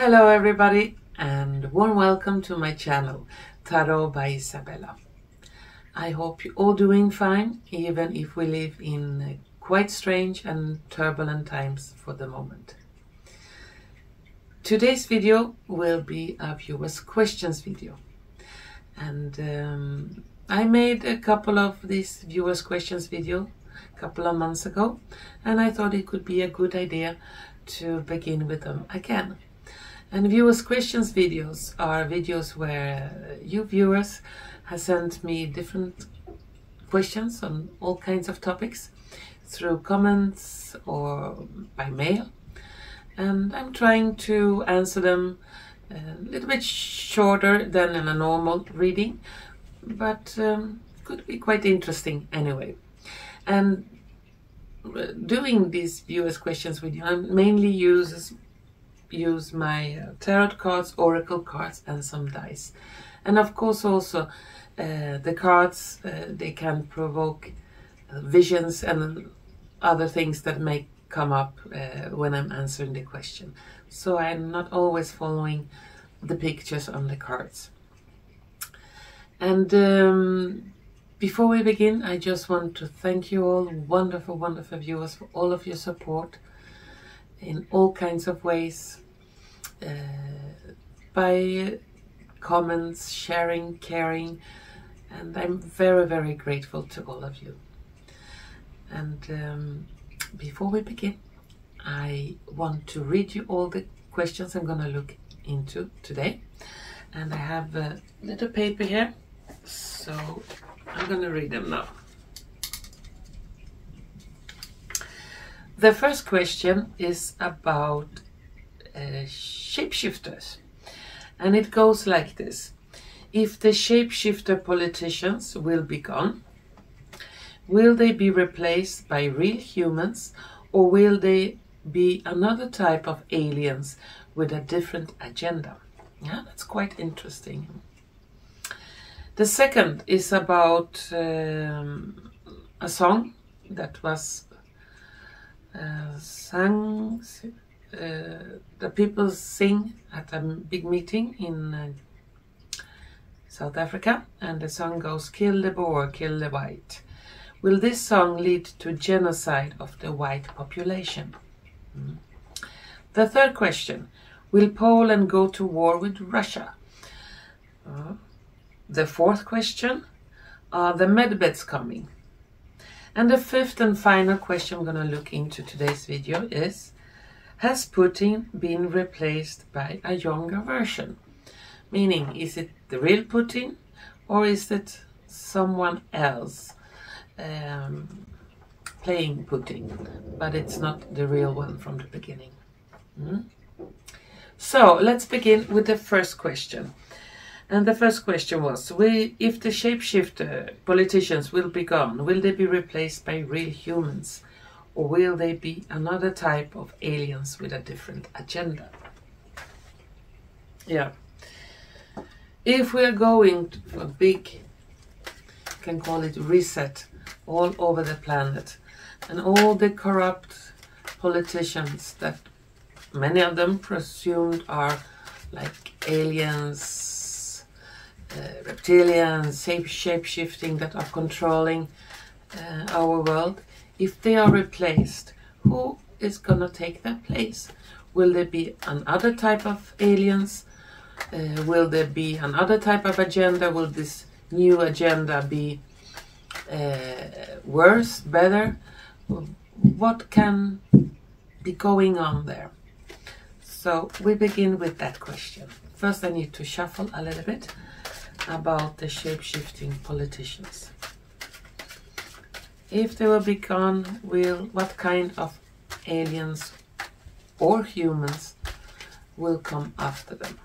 Hello everybody and warm welcome to my channel Tarot by Izabela. I hope you're all doing fine, even if we live in quite strange and turbulent times for the moment. Today's video will be a viewers questions video, and I made a couple of these viewers questions video a couple of months ago, and I thought it could be a good idea to begin with them again. And viewers questions videos are videos where you viewers have sent me different questions on all kinds of topics through comments or by mail, and I'm trying to answer them a little bit shorter than in a normal reading, but could be quite interesting anyway. And doing these viewers questions video, I mainly use my tarot cards, oracle cards, and some dice. And of course also the cards, they can provoke visions and other things that may come up when I'm answering the question. So I'm not always following the pictures on the cards. And before we begin, I just want to thank you all, wonderful viewers, for all of your support in all kinds of ways, by comments, sharing, caring, and I'm very grateful to all of you. And before we begin, I want to read you all the questions I'm going to look into today, and I have a little paper here, so I'm going to read them now. The first question is about shapeshifters, and it goes like this: if the shapeshifter politicians will be gone, will they be replaced by real humans, or will they be another type of aliens with a different agenda? Yeah, that's quite interesting. The second is about a song that was sung. The people sing at a big meeting in South Africa, and the song goes, "Kill the Boer, kill the white." Will this song lead to genocide of the white population? The third question: will Poland go to war with Russia? The fourth question: are the Medbeds coming? And the fifth and final question I'm going to look into today's video is: has Putin been replaced by a younger version? Meaning, is it the real Putin, or is it someone else playing Putin, but it's not the real one from the beginning? So let's begin with the first question. And the first question was, if the shapeshifter politicians will be gone, will they be replaced by real humans, or will they be another type of aliens with a different agenda? Yeah. If we are going to a big, you can call it reset, all over the planet, and all the corrupt politicians that many of them presumed are like aliens, reptilians, shape-shifting, that are controlling our world, if they are replaced, who is going to take their place? Will there be another type of aliens? Will there be another type of agenda? Will this new agenda be worse, better? What can be going on there? So we begin with that question. First I need to shuffle a little bit about the shape-shifting politicians. If they will be gone, what kind of aliens or humans will come after them?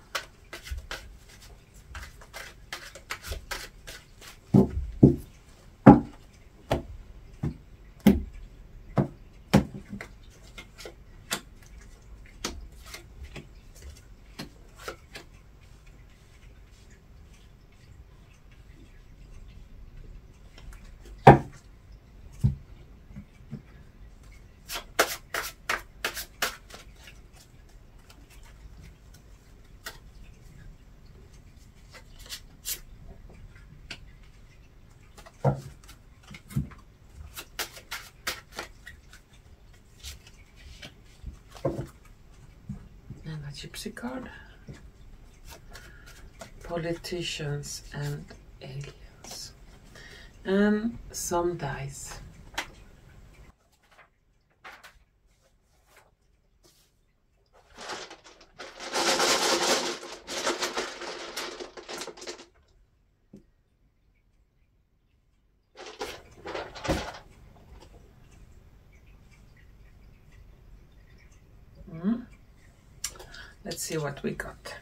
gypsy card. Politicians and aliens. And some dice. Let's see what we got.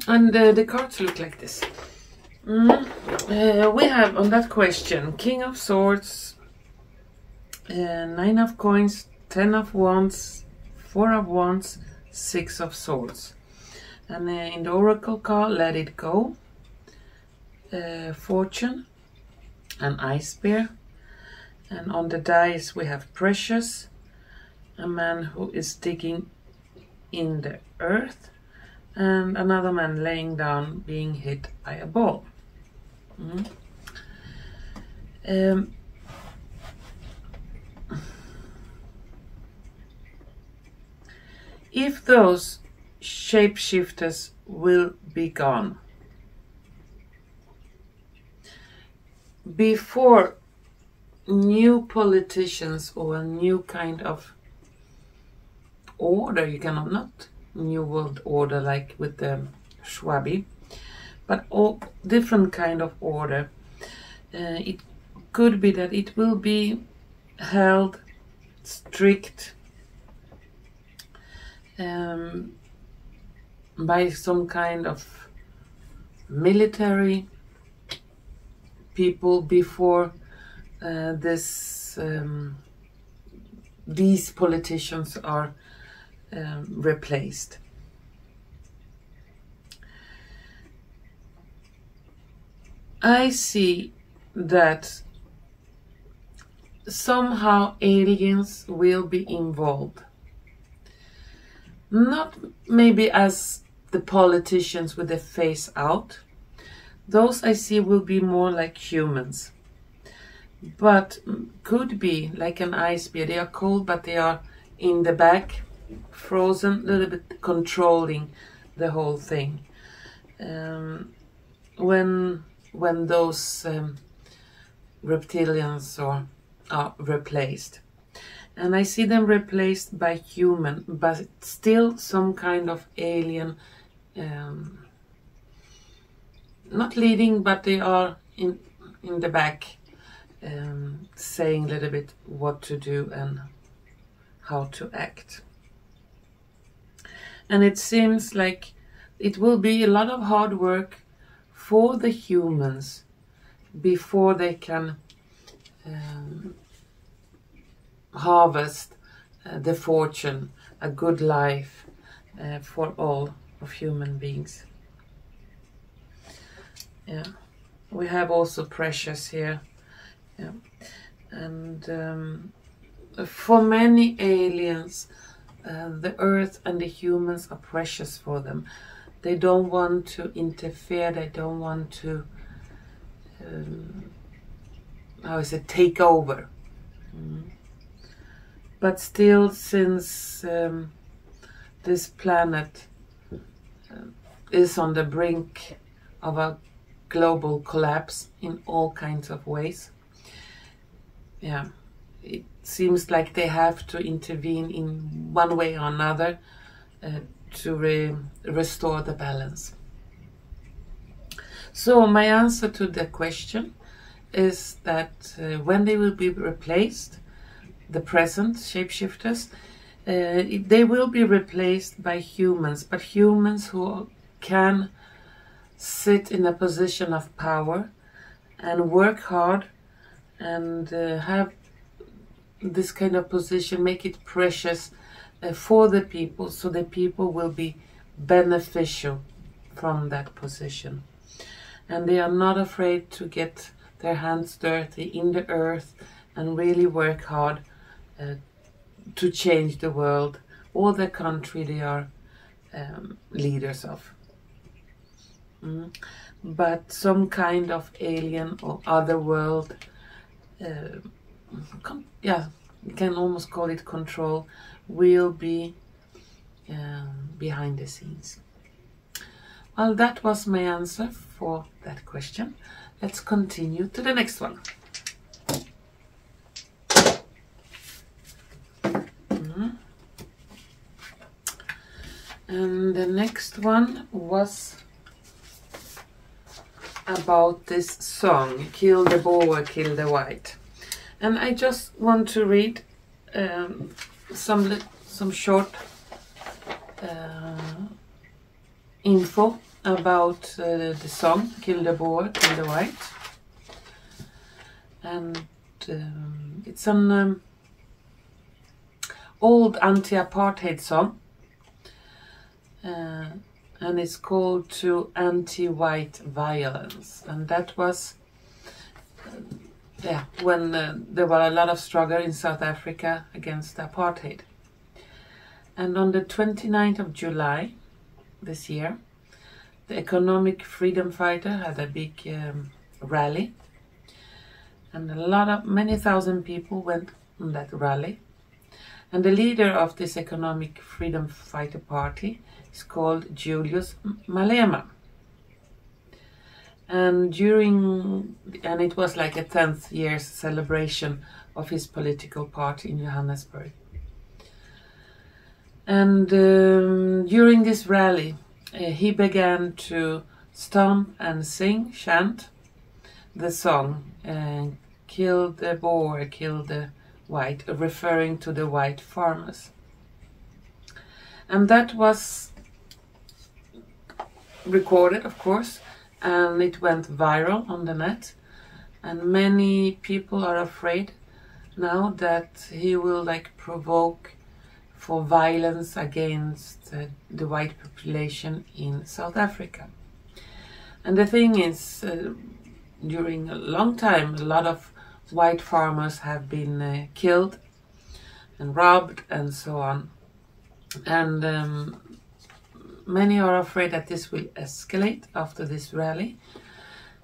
And the cards look like this. We have on that question King of Swords, 9 of Coins, 10 of Wands, 4 of Wands, 6 of Swords. And in the Oracle card, Let It Go, Fortune, an Ice Bear. And on the dice we have Precious, a man who is digging in the earth, and another man laying down being hit by a ball. If those shapeshifters will be gone before new politicians or a new kind of order, you cannot, not new world order like with the Schwabi, but all different kind of order. It could be that it will be held strict by some kind of military people before these politicians are replaced. I see that somehow aliens will be involved. Not maybe as the politicians with the face out. Those I see will be more like humans. But could be like an ice bear. They are cold, but they are in the back, frozen, a little bit controlling the whole thing. When those reptilians are replaced. And I see them replaced by human, but still some kind of alien, not leading, but they are in the back, saying a little bit what to do and how to act. And it seems like it will be a lot of hard work for the humans before they can harvest the fortune, a good life for all of human beings. Yeah, we have also Precious here. Yeah, and for many aliens, the earth and the humans are precious for them. They don't want to interfere. They don't want to, take over. But still, since this planet is on the brink of a global collapse in all kinds of ways, yeah, it seems like they have to intervene in one way or another to restore the balance. So my answer to the question is that when they will be replaced, the present shapeshifters, they will be replaced by humans, but humans who can sit in a position of power and work hard and have this kind of position, make it precious for the people, so the people will be beneficial from that position. And they are not afraid to get their hands dirty in the earth and really work hard to change the world or the country they are leaders of. But some kind of alien or other world, yeah, you can almost call it control, will be behind the scenes. Well, that was my answer for that question. Let's continue to the next one. And the next one was about this song, Kill the Boer, Kill the White. And I just want to read some short info about the song, Kill the Boer, Kill the White. And it's an old anti-apartheid song. And it's called To Anti-White Violence. And that was when there were a lot of struggle in South Africa against apartheid. And on the 29th of July this year, the economic freedom fighter had a big rally. And many thousand people went on that rally. And the leader of this economic freedom fighter party is called Julius Malema. And it was like a 10th year's celebration of his political party in Johannesburg. And during this rally, he began to stomp and chant the song, Kill the Boer, Kill the White, referring to the white farmers. And that was recorded, of course, and it went viral on the net. And many people are afraid now that he will provoke for violence against the white population in South Africa. And the thing is, during a long time, a lot of white farmers have been killed and robbed and so on. And many are afraid that this will escalate after this rally,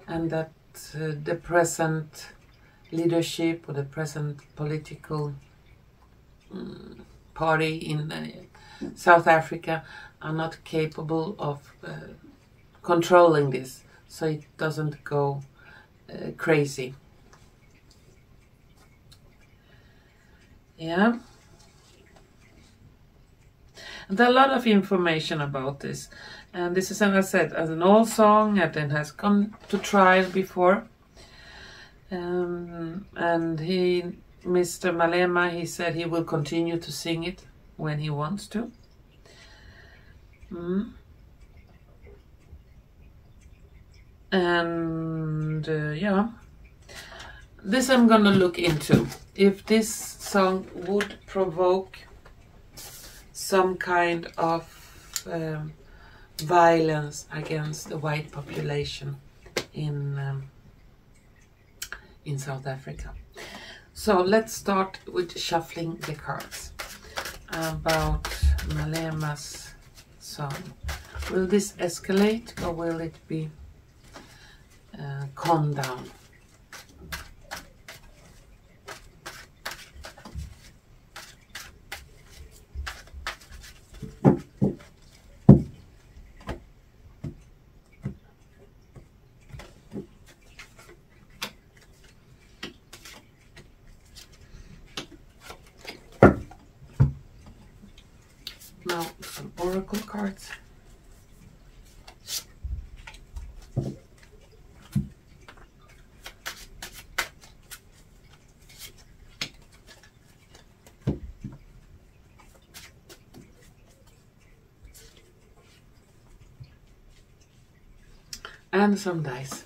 and that the present leadership or the present political party in South Africa are not capable of controlling this, so it doesn't go crazy. Yeah. There are a lot of information about this, and this is, as I said, as an old song and it has come to trial before. And Mr. Malema, he said he will continue to sing it when he wants to. And yeah, this I'm gonna look into, if this song would provoke some kind of violence against the white population in South Africa. So let's start with shuffling the cards about Malema's song. Will this escalate or will it be calmed down? Now some oracle cards. And some dice.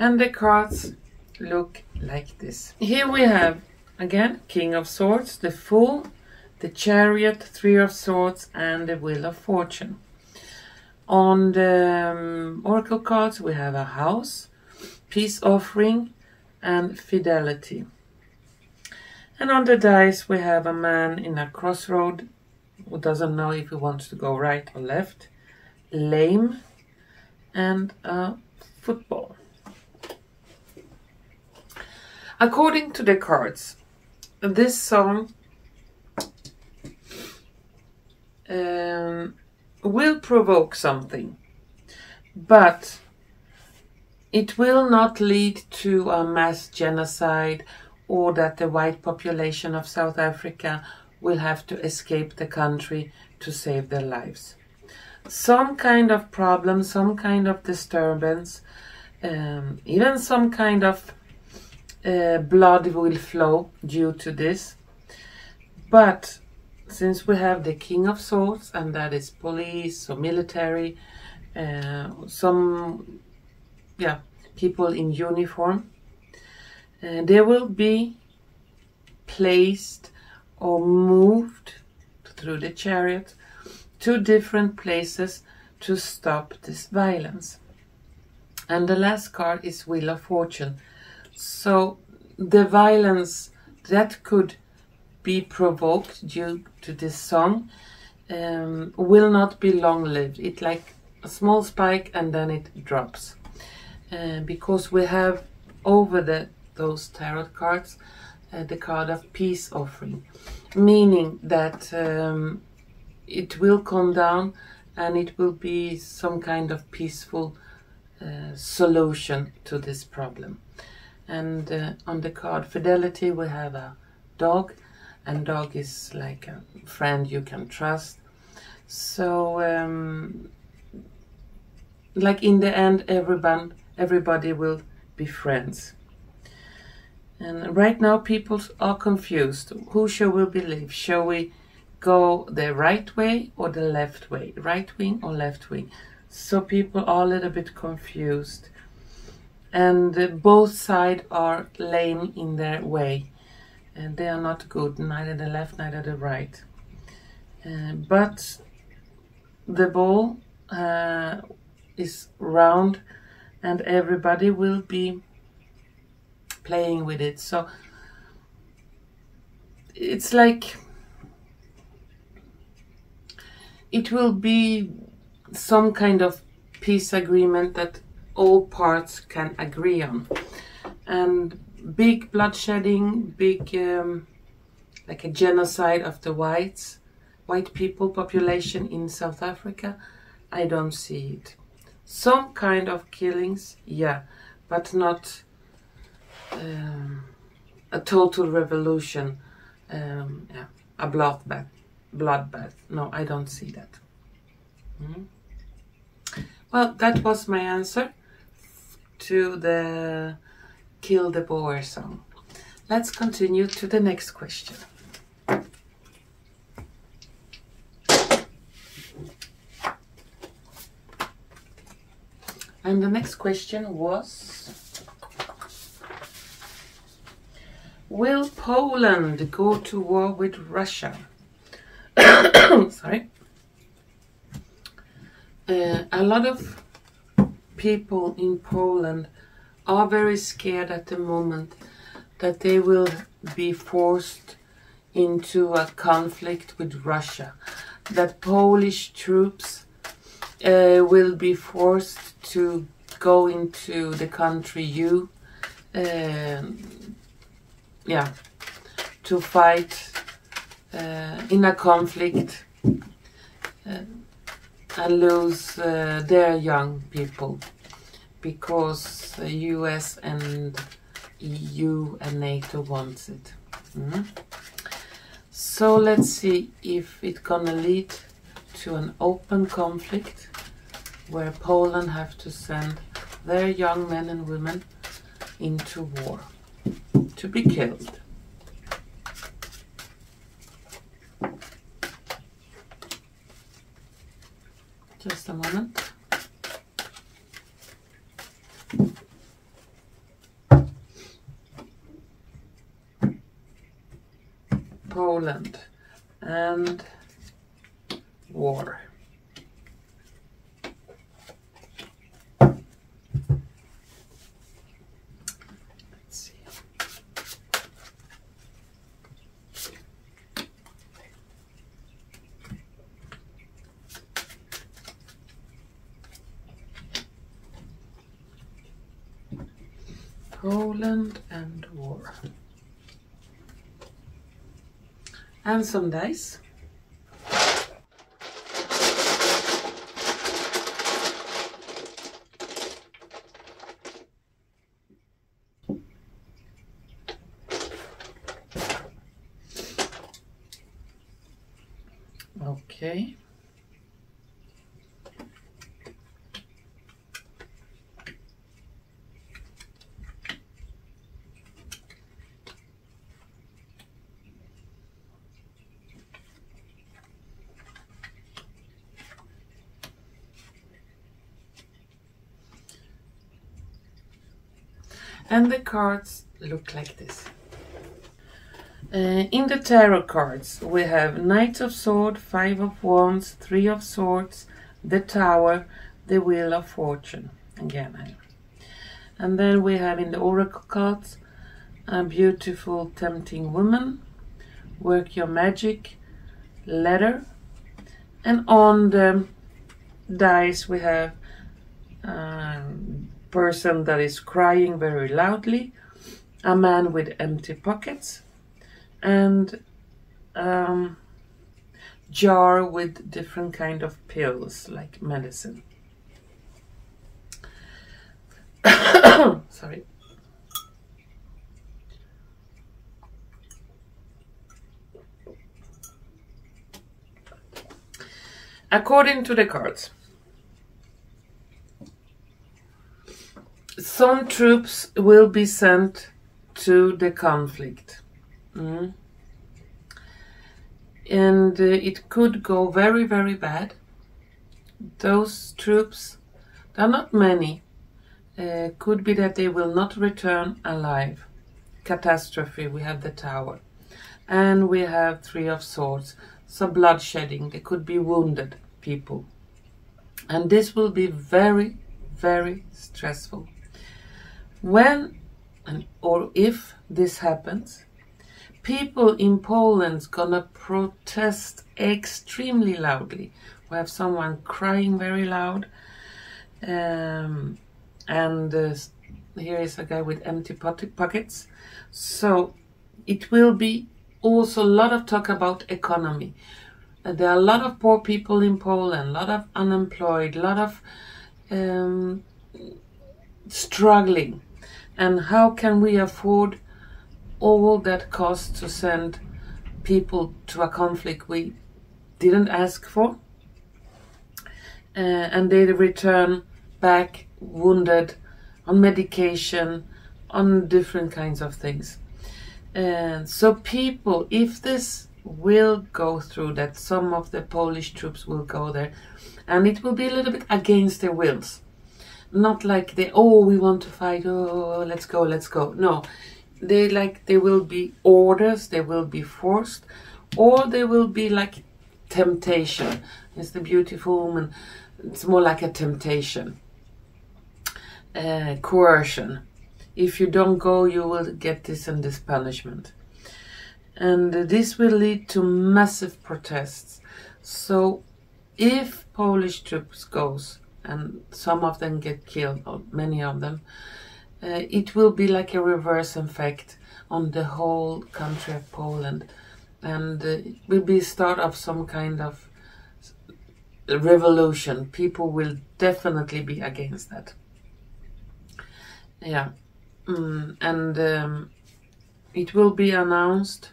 And the cards look like this. Here we have, again, King of Swords, the Fool, the Chariot, Three of Swords, and the Wheel of Fortune. On the Oracle cards, we have a House, Peace Offering, and Fidelity. And on the dice, we have a man in a crossroad who doesn't know if he wants to go right or left, Lame, and a football. According to the cards, this song will provoke something, but it will not lead to a mass genocide or that the white population of South Africa will have to escape the country to save their lives. Some kind of problem, some kind of disturbance, even some kind of blood will flow due to this. But since we have the King of Swords, and that is police or military, some people in uniform, they will be placed or moved through the chariot to different places to stop this violence. And the last card is Wheel of Fortune. So the violence that could be provoked due to this song will not be long-lived. It's like a small spike and then it drops. Because we have over those tarot cards the card of Peace Offering, meaning that it will come down and it will be some kind of peaceful solution to this problem. And on the card Fidelity, we have a dog, and dog is like a friend you can trust. So like in the end, everybody will be friends. And right now people are confused. Who shall we believe? Shall we go the right way or the left way? Right wing or left wing? So people are a little bit confused. And both sides are lame in their way. And they are not good, neither the left, neither the right. But the ball is round and everybody will be playing with it. So it's like it will be some kind of peace agreement that all parts can agree on. And big bloodshedding, big like a genocide of the white people population in South Africa, I don't see it. Some kind of killings, yeah, but not a total revolution, a bloodbath. No, I don't see that. Well, that was my answer to the Kill the Boer song. Let's continue to the next question. And the next question was, will Poland go to war with Russia? Sorry. A lot of people in Poland are very scared at the moment that they will be forced into a conflict with Russia, that Polish troops will be forced to go into the country to fight in a conflict and lose their young people, because the US and EU and NATO wants it. So let's see if it's gonna lead to an open conflict where Poland have to send their young men and women into war to be killed. Just a moment. Poland and war. Let's see. Poland and war. And some dice. Okay. And the cards look like this. In the tarot cards, we have Knight of Swords, 5 of Wands, 3 of Swords, the Tower, the Wheel of Fortune. Again. And then we have in the Oracle cards, a beautiful tempting woman, work your magic, letter. And on the dice we have person that is crying very loudly, a man with empty pockets, and jar with different kind of pills like medicine. Sorry. According to the cards, some troops will be sent to the conflict. And it could go very, very bad. Those troops, there are not many, could be that they will not return alive. Catastrophe, we have the Tower. And we have 3 of Swords, so bloodshedding, they could be wounded people. And this will be very, very stressful. When or if this happens, people in Poland's gonna protest extremely loudly. We have someone crying very loud, and here is a guy with empty pockets. So it will be also a lot of talk about economy. There are a lot of poor people in Poland, a lot of unemployed, a lot of struggling. And how can we afford all that cost to send people to a conflict we didn't ask for? And they return back wounded, on medication, on different kinds of things. And so people, if this will go through, that some of the Polish troops will go there, and it will be a little bit against their wills. Not like they, oh, we want to fight, oh, let's go, let's go. No, they will be orders, they will be forced, or they will be like temptation. It's the beautiful woman. It's more like a temptation. Coercion. If you don't go, you will get this and this punishment. And this will lead to massive protests. So if Polish troops goes, and some of them get killed, or many of them, it will be like a reverse effect on the whole country of Poland. And it will be start of some kind of revolution. People will definitely be against that. Yeah. It will be announced,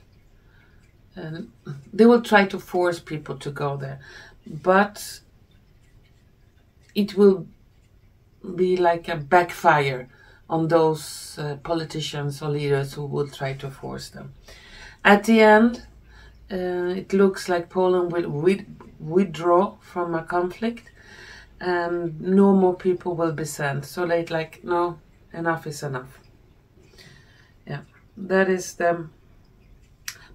and they will try to force people to go there, but it will be like a backfire on those politicians or leaders who will try to force them. At the end, it looks like Poland will withdraw from a conflict, and no more people will be sent. So they're like, no, enough is enough. Yeah, that is the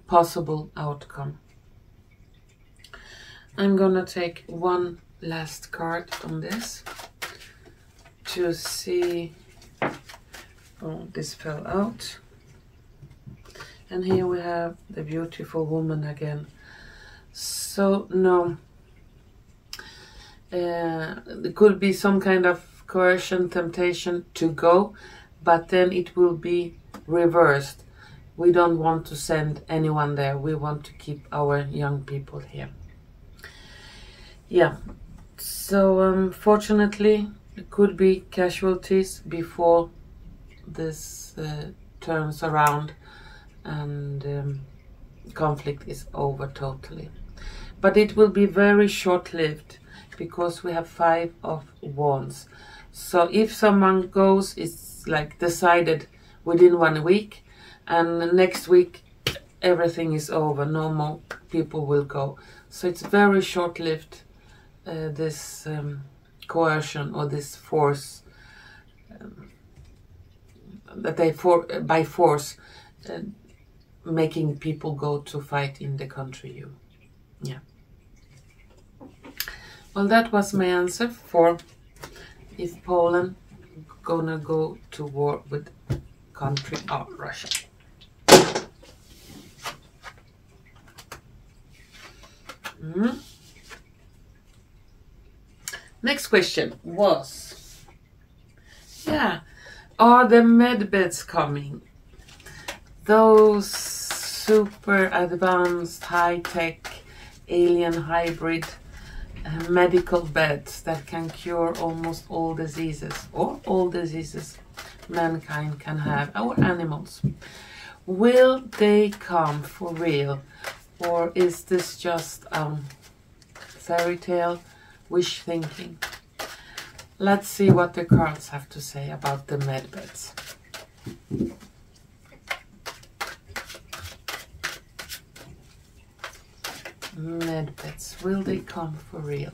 possible outcome. I'm gonna take one last card on this to see. Oh, this fell out. And here we have the beautiful woman again. So no, there could be some kind of coercion, temptation to go, but then it will be reversed. We don't want to send anyone there. We want to keep our young people here. Yeah, so fortunately there could be casualties before this turns around and conflict is over totally. But it will be very short-lived because we have 5 of Wands. So if someone goes, it's like decided within 1 week, and next week everything is over, no more people will go. So it's very short-lived, this coercion or this force, that they by force making people go to fight in the country. Yeah. Well, that was my answer for if Poland gonna go to war with country of Russia. Next question was, yeah, are the Medbeds coming? Those super advanced, high-tech, alien hybrid medical beds that can cure almost all diseases, or all diseases mankind can have, our animals. Will they come for real, or is this just fairy tale wish thinking? Let's see what the cards have to say about the Medbeds. Medbeds, will they come for real?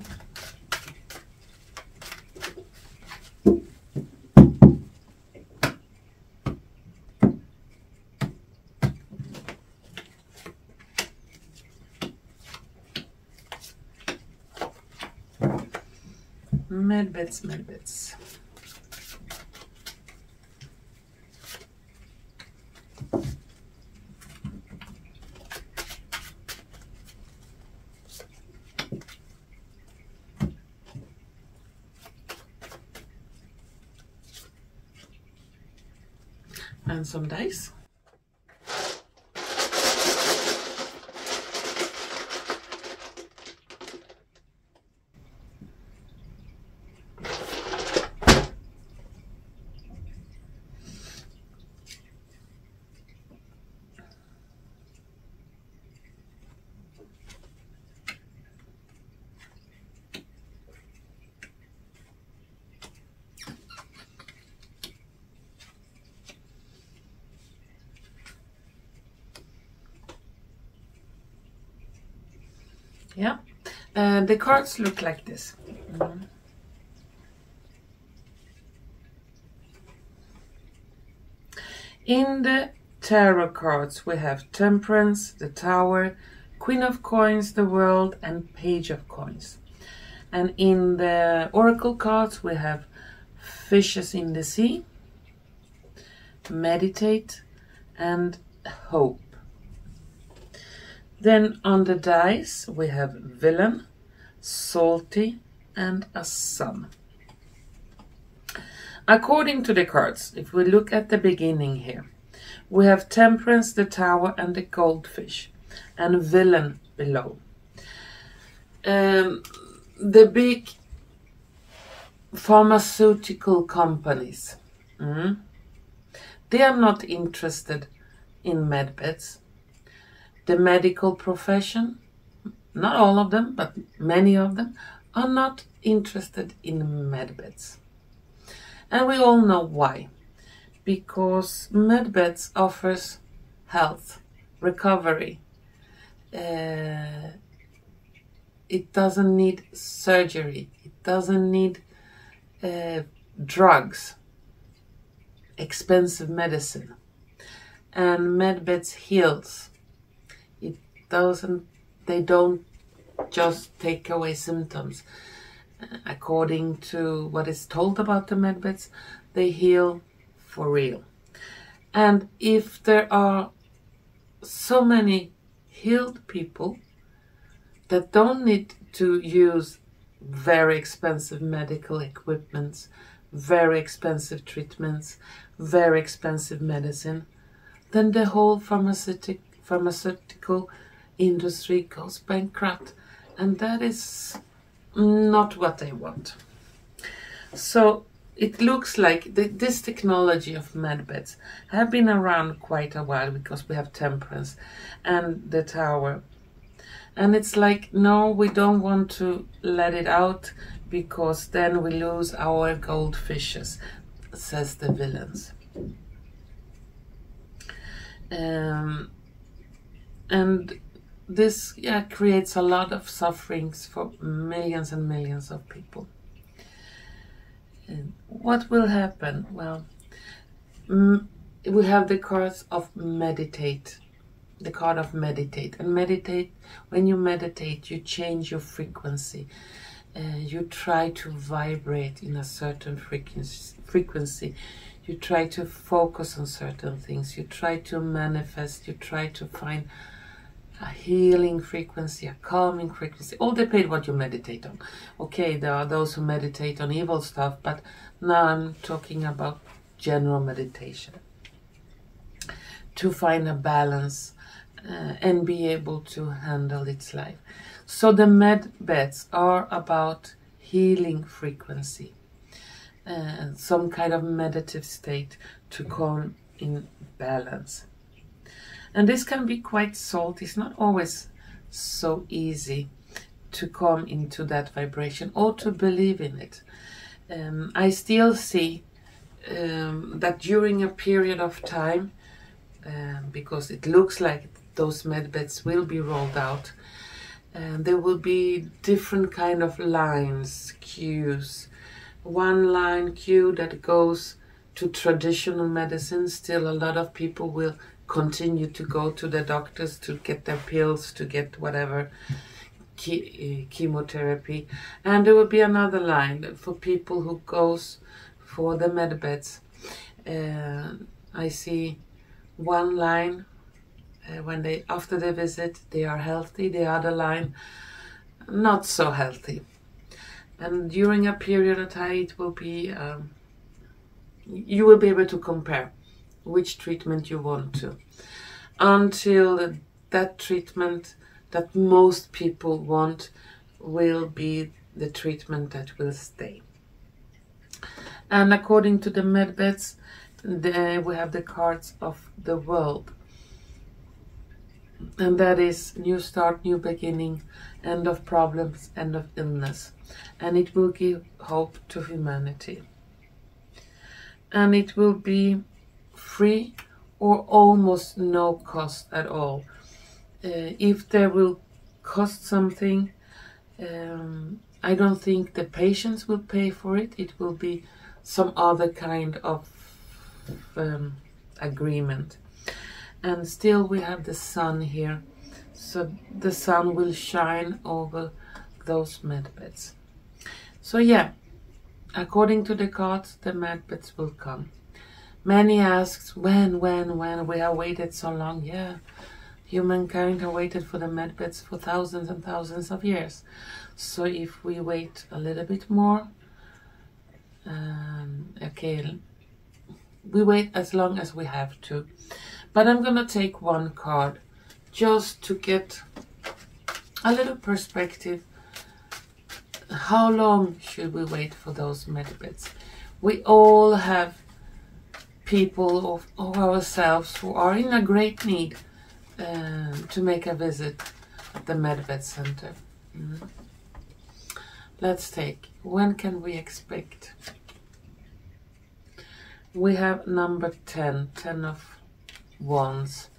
Medbeds, Medbeds. And some dice. Yeah, the cards look like this. In the tarot cards we have Temperance, the Tower, Queen of Coins, the World, and Page of Coins. And in the oracle cards we have Fishes in the Sea, Meditate, and Hope. Then on the dice we have Villain, Salty, and a Sun. According to the cards, if we look at the beginning here, we have Temperance, the Tower, and the Goldfish, and Villain below. The big pharmaceutical companies, they are not interested in Medbeds. The medical profession, not all of them, but many of them, are not interested in Medbeds. And we all know why. Because Medbeds offers health, recovery. It doesn't need surgery. It doesn't need drugs, expensive medicine. And Medbeds heals. they don't just take away symptoms. According to what is told about the medbeds, they heal for real. And if there are so many healed people that don't need to use very expensive medical equipment, very expensive treatments, very expensive medicine, then the whole pharmaceutical industry goes bankrupt, and that is not what they want. So it looks like this technology of medbeds have been around quite a while, because we have Temperance and the Tower. And it's like, no, we don't want to let it out, because then we lose our goldfishes, says the villains. And this creates a lot of sufferings for millions and millions of people. And what will happen? Well, we have the cards of meditate. The card of meditate. And meditate, when you meditate, you change your frequency. You try to vibrate in a certain frequency. You try to focus on certain things. You try to manifest. You try to find a healing frequency, a calming frequency. All depends what you meditate on. Okay, there are those who meditate on evil stuff, but now I'm talking about general meditation. To find a balance and be able to handle its life. So the medbeds are about healing frequency, some kind of meditative state to come in balance. And this can be quite salty. It's not always so easy to come into that vibration or to believe in it. I still see that during a period of time, because it looks like those medbeds will be rolled out, and there will be different kind of lines, queues. One line queue that goes to traditional medicine. Still a lot of people will continue to go to the doctors to get their pills, to get whatever chemotherapy. And there will be another line for people who goes for the medbeds. I see one line when they, after the visit, they are healthy. The other line, not so healthy. And during a period of time, it will be, you will be able to compare which treatment you want to, until that treatment that most people want will be the treatment that will stay. And according to the medbeds, we have the cards of the world. And that is new start, new beginning, end of problems, end of illness. And it will give hope to humanity. And it will be free or almost no cost at all. If there will cost something, I don't think the patients will pay for it. It will be some other kind of agreement. And still we have the sun here, so the sun will shine over those medbeds. So yeah, according to the cards, the medbeds will come. Many ask, when? We have waited so long. Yeah, humankind have waited for the medbeds for thousands and thousands of years. So if we wait a little bit more, okay, we wait as long as we have to. But I'm gonna take one card just to get a little perspective. How long should we wait for those medbeds? We all have people of ourselves who are in a great need to make a visit at the medbed center. Let's take, when can we expect? We have number 10, 10 of Wands.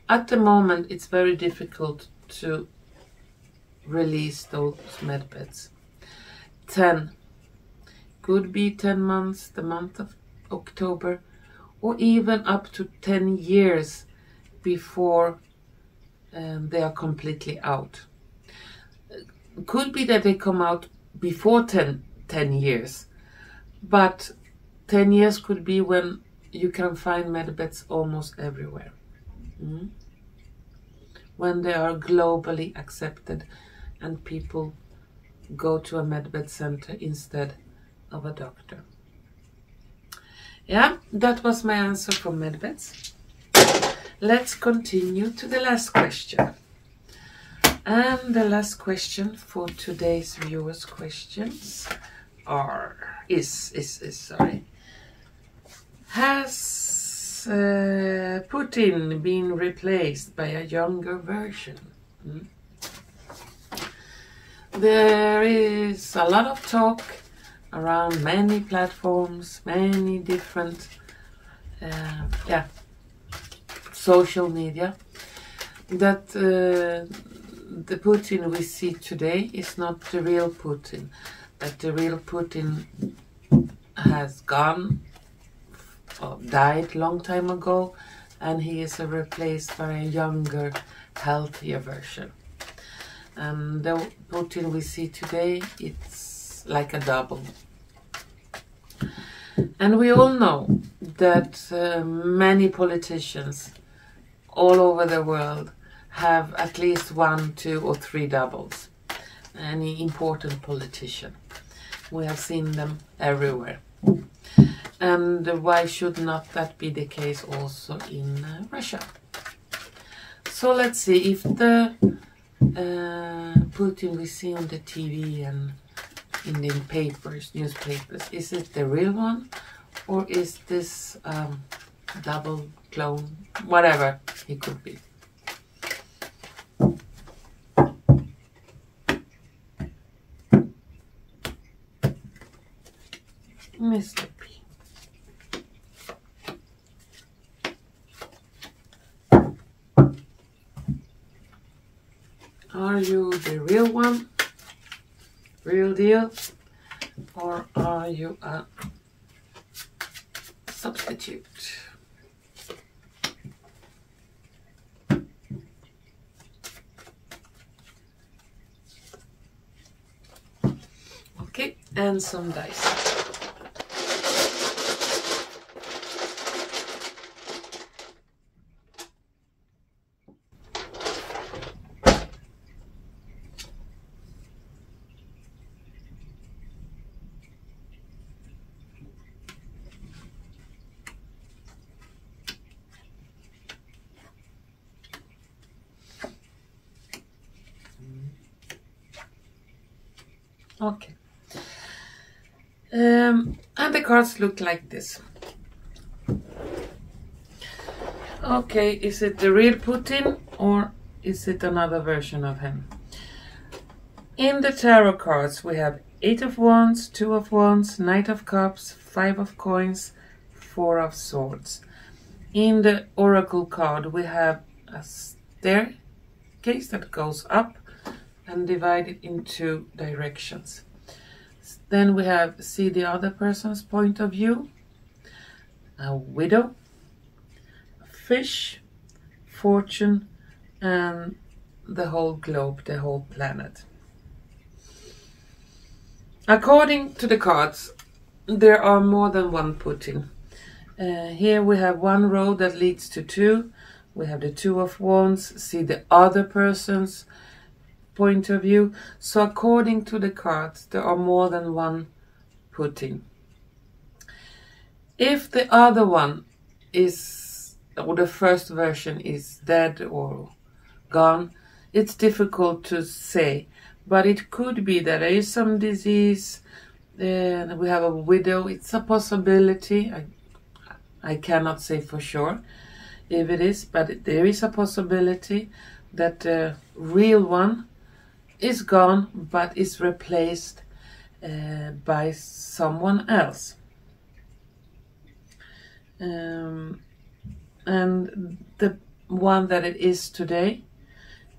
At the moment, it's very difficult to release those medbeds. 10 could be 10 months, the month of October, or even up to 10 years before they are completely out. Could be that they come out before 10 years, but 10 years could be when you can find medbeds almost everywhere. When they are globally accepted and people go to a medbed center instead of a doctor. Yeah, that was my answer for medbeds. Let's continue to the last question. And the last question for today's viewers' questions has Putin been replaced by a younger version? There is a lot of talk around many platforms, many different social media, that the Putin we see today is not the real Putin, that the real Putin has gone or died long time ago, and he is replaced by a younger, healthier version. And the Putin we see today, it's like a double. And we all know that many politicians all over the world have at least 1, 2, or 3 doubles. Any important politician. We have seen them everywhere. And why should not that be the case also in Russia? So let's see if the Putin we see on the TV and in the papers, newspapers, is it the real one, or is this double clone, whatever he could be? Mr. P. Are you the real one, real deal, or are you a substitute? Okay, and some dice. Okay. And the cards look like this. Okay, is it the real Putin, or is it another version of him? In the tarot cards we have 8 of Wands, 2 of Wands, Knight of Cups, 5 of Coins, 4 of Swords. In the Oracle card we have a staircase that goes up and divided in 2 directions. Then we have see the other person's point of view, a widow, a fish, fortune, and the whole globe, the whole planet. According to the cards, there are more than one Putin. Here we have one road that leads to 2. We have the 2 of Wands, see the other person's point of view. So according to the cards, there are more than one Putin. If the other one is, or the first version is dead or gone, it's difficult to say, but it could be that there is some disease, and we have a widow. It's a possibility. I cannot say for sure if it is, but there is a possibility that the real one is gone but is replaced by someone else. And the one that it is today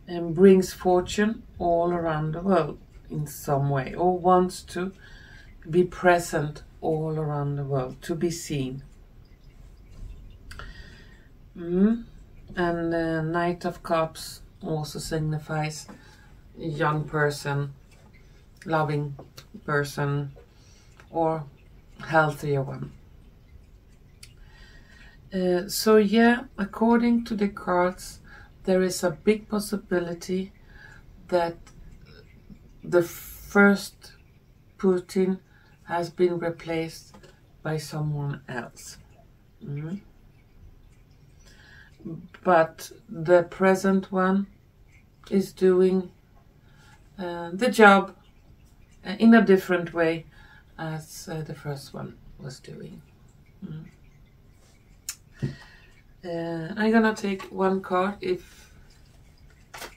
brings fortune all around the world in some way, or wants to be present all around the world, to be seen. And Knight of Cups also signifies young person, loving person, or healthier one. So yeah, according to the cards, there is a big possibility that the first Putin has been replaced by someone else. But the present one is doing the job in a different way as the first one was doing. I'm gonna take one card. If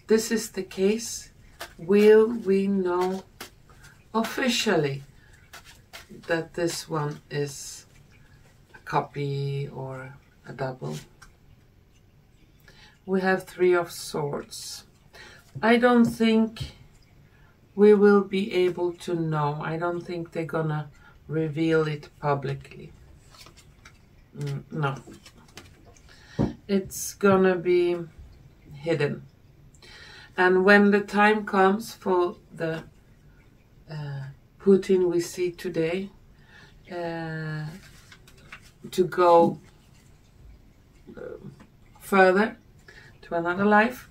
this is the case, will we know officially that this one is a copy or a double? We have Three of Swords. I don't think we will be able to know. I don't think they're gonna reveal it publicly. No. It's gonna be hidden. And when the time comes for the Putin we see today to go further to another life,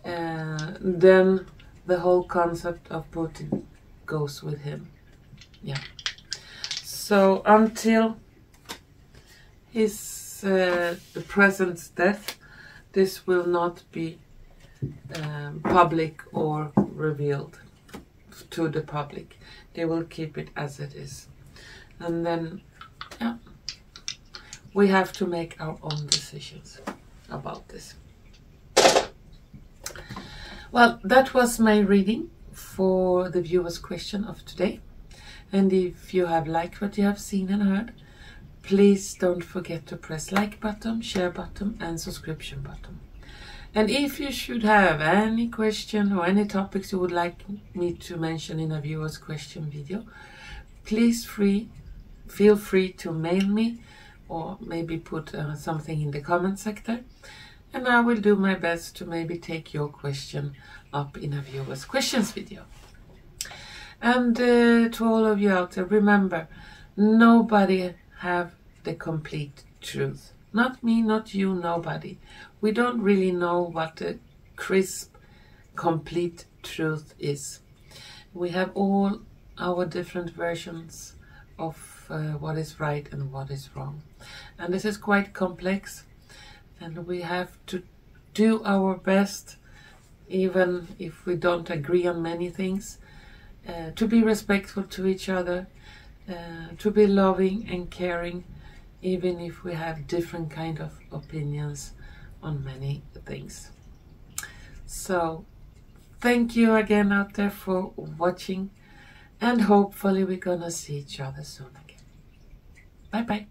then the whole concept of Putin goes with him. Yeah. So until his the present death, this will not be public or revealed to the public. They will keep it as it is. And then, yeah, we have to make our own decisions about this. Well, that was my reading for the viewer's question of today. And if you have liked what you have seen and heard, please don't forget to press like button, share button and subscription button. And if you should have any question or any topics you would like me to mention in a viewer's question video, please feel free to mail me or maybe put something in the comment section, and I will do my best to maybe take your question up in a viewer's questions video. And to all of you out there, remember, nobody have the complete truth. Not me, not you, nobody. We don't really know what the crisp, complete truth is. We have all our different versions of what is right and what is wrong. And this is quite complex, and we have to do our best, even if we don't agree on many things, to be respectful to each other, to be loving and caring, even if we have different kind of opinions on many things. So thank you again out there for watching, and hopefully we're gonna see each other soon again. Bye bye.